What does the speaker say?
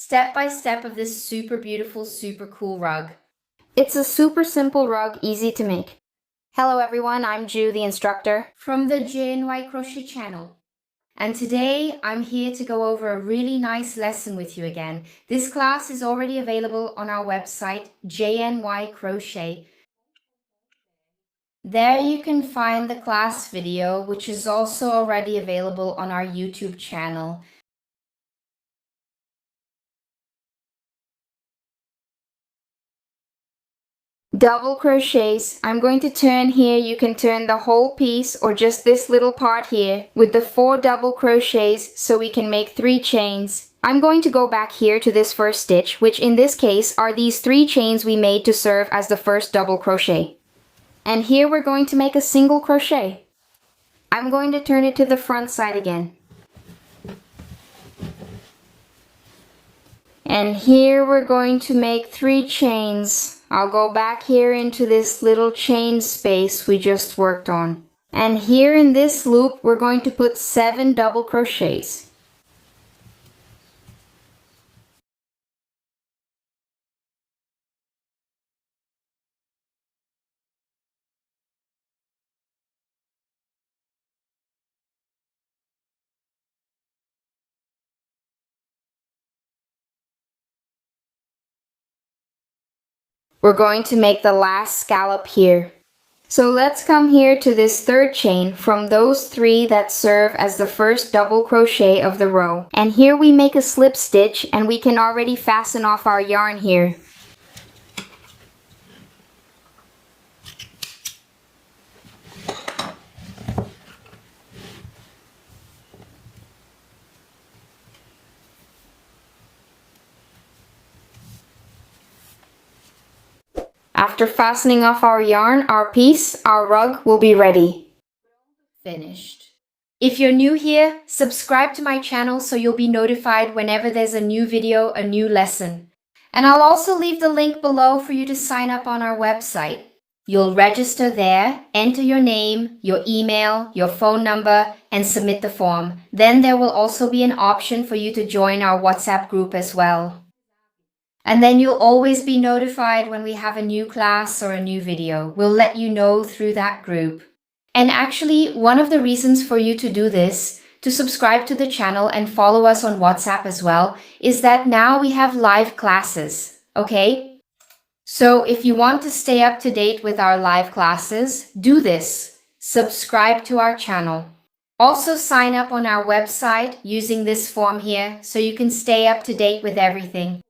step by step of this super beautiful, super cool rug. It's a super simple rug, easy to make. Hello everyone, I'm Ju, the instructor from the JNY Crochet channel. And today I'm here to go over a really nice lesson with you again. This class is already available on our website, JNY Crochet. There you can find the class video, which is also already available on our YouTube channel. Double crochets. I'm going to turn here. You can turn the whole piece or just this little part here with the 4 double crochets so we can make 3 chains. I'm going to go back here to this first stitch, which in this case are these 3 chains we made to serve as the first double crochet. And here we're going to make a single crochet. I'm going to turn it to the front side again. And here we're going to make 3 chains. I'll go back here into this little chain space we just worked on. And here in this loop, we're going to put 7 double crochets. We're going to make the last scallop here. So let's come here to this third chain from those 3 that serve as the first double crochet of the row. And here we make a slip stitch and we can already fasten off our yarn here. After fastening off our yarn, our piece, our rug will be ready. Finished. If you're new here, subscribe to my channel so you'll be notified whenever there's a new video, a new lesson. And I'll also leave the link below for you to sign up on our website. You'll register there, enter your name, your email, your phone number, and submit the form. Then there will also be an option for you to join our WhatsApp group as well. And then you'll always be notified when we have a new class or a new video. We'll let you know through that group. And actually, one of the reasons for you to do this, to subscribe to the channel and follow us on WhatsApp as well, is that now we have live classes, okay? So if you want to stay up to date with our live classes, do this. Subscribe to our channel. Also sign up on our website using this form here so you can stay up to date with everything.